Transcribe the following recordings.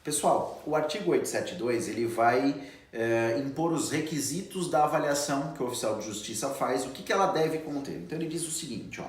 Pessoal, o artigo 872 ele vai impor os requisitos da avaliação que o oficial de justiça faz, o que ela deve conter. Então ele diz o seguinte, ó,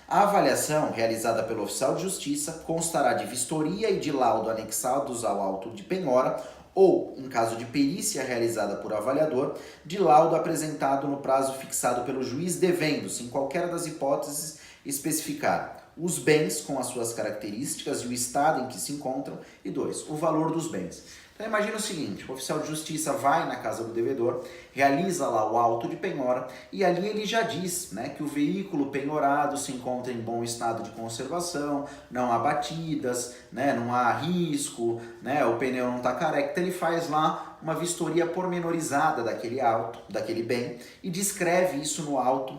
a avaliação realizada pelo oficial de justiça constará de vistoria e de laudo anexados ao auto de penhora ou, em caso de perícia realizada por avaliador, de laudo apresentado no prazo fixado pelo juiz, devendo-se, em qualquer das hipóteses, especificar os bens com as suas características e o estado em que se encontram, e 2, o valor dos bens. Então imagina o seguinte, o oficial de justiça vai na casa do devedor, realiza lá o auto de penhora e ali ele já diz, né, que o veículo penhorado se encontra em bom estado de conservação, não há batidas, né, não há risco, né, o pneu não está careca. Então ele faz lá uma vistoria pormenorizada daquele auto, daquele bem, e descreve isso no auto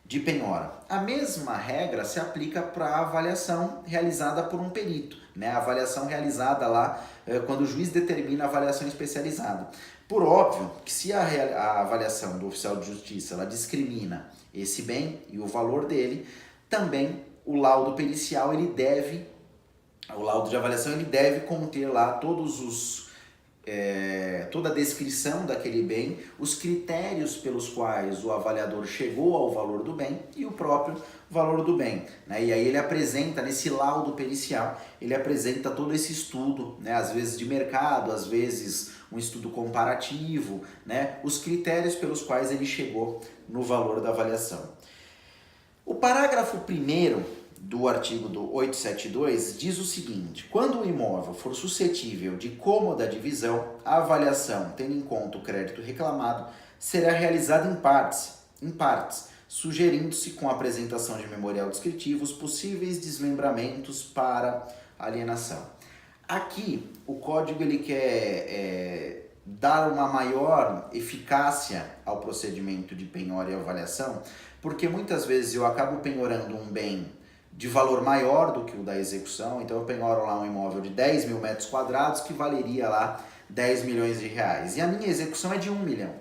de penhora. A mesma regra se aplica para a avaliação realizada por um perito, né? A avaliação realizada lá quando o juiz determina a avaliação especializada. Por óbvio que se a avaliação do oficial de justiça ela discrimina esse bem e o valor dele, também o laudo pericial o laudo de avaliação ele deve conter lá toda a descrição daquele bem, os critérios pelos quais o avaliador chegou ao valor do bem e o próprio valor do bem, né? E aí ele apresenta, nesse laudo pericial, ele apresenta todo esse estudo, né? Às vezes de mercado, às vezes um estudo comparativo, né? Os critérios pelos quais ele chegou no valor da avaliação. O parágrafo 1º do artigo do 872 diz o seguinte: quando o imóvel for suscetível de cômoda divisão, a avaliação, tendo em conta o crédito reclamado, será realizada em partes, sugerindo-se com a apresentação de memorial descritivo os possíveis desmembramentos para alienação. Aqui, o código ele quer dar uma maior eficácia ao procedimento de penhora e avaliação, porque muitas vezes eu acabo penhorando um bem de valor maior do que o da execução, então eu penhoro lá um imóvel de 10 mil metros quadrados que valeria lá 10 milhões de reais, e a minha execução é de 1 milhão.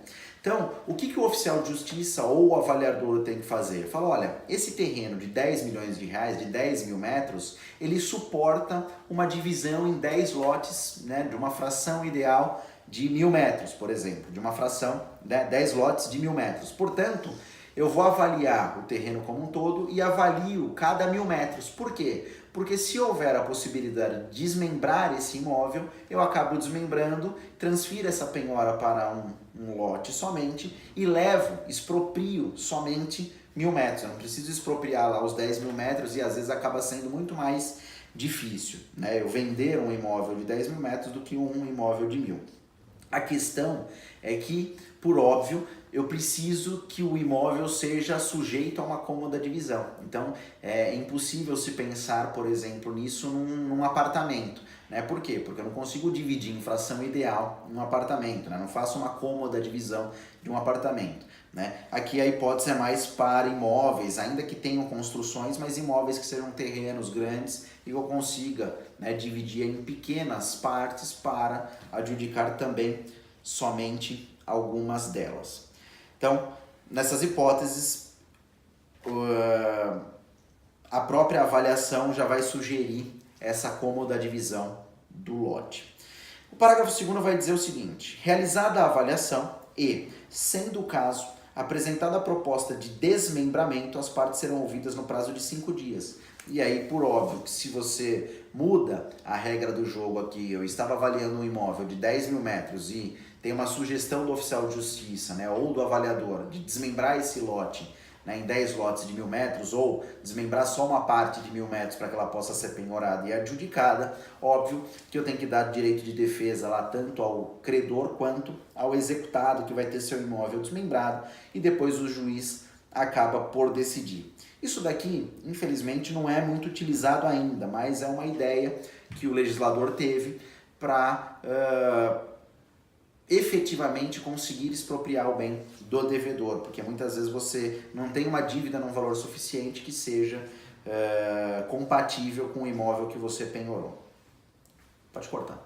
Então, o que o oficial de justiça ou o avaliador tem que fazer? Ele fala, olha, esse terreno de 10 milhões de reais, de 10 mil metros, ele suporta uma divisão em 10 lotes, né, de uma fração ideal de 1.000 metros, por exemplo, de uma fração, né, 10 lotes de 1.000 metros. Portanto, eu vou avaliar o terreno como um todo e avalio cada 1.000 metros. Por quê? Porque se houver a possibilidade de desmembrar esse imóvel, eu acabo desmembrando, transfiro essa penhora para um lote somente e exproprio somente 1.000 metros. Eu não preciso expropriar lá os 10 mil metros e às vezes acaba sendo muito mais difícil, né? Eu vender um imóvel de 10 mil metros do que um imóvel de 1.000. A questão é que, por óbvio, eu preciso que o imóvel seja sujeito a uma cômoda divisão. Então, é impossível se pensar, por exemplo, nisso num apartamento, né? Por quê? Porque eu não consigo dividir em fração ideal num apartamento, né? Não faço uma cômoda divisão de um apartamento, né? Aqui a hipótese é mais para imóveis, ainda que tenham construções, mas imóveis que sejam terrenos grandes e eu consiga, né, dividir em pequenas partes para adjudicar também somente algumas delas. Então, nessas hipóteses, a própria avaliação já vai sugerir essa cômoda divisão do lote. O parágrafo 2º vai dizer o seguinte: realizada a avaliação e, sendo o caso, apresentada a proposta de desmembramento, as partes serão ouvidas no prazo de 5 dias. E aí, por óbvio, que se você muda a regra do jogo aqui, eu estava avaliando um imóvel de 10 mil metros e tem uma sugestão do oficial de justiça, né, ou do avaliador, de desmembrar esse lote, né, em 10 lotes de 1.000 metros, ou desmembrar só uma parte de 1.000 metros para que ela possa ser penhorada e adjudicada, óbvio que eu tenho que dar direito de defesa lá tanto ao credor quanto ao executado, que vai ter seu imóvel desmembrado, e depois o juiz acaba por decidir. Isso daqui, infelizmente, não é muito utilizado ainda, mas é uma ideia que o legislador teve para efetivamente conseguir expropriar o bem do devedor, porque muitas vezes você não tem uma dívida num valor suficiente que seja compatível com o imóvel que você penhorou. Pode cortar.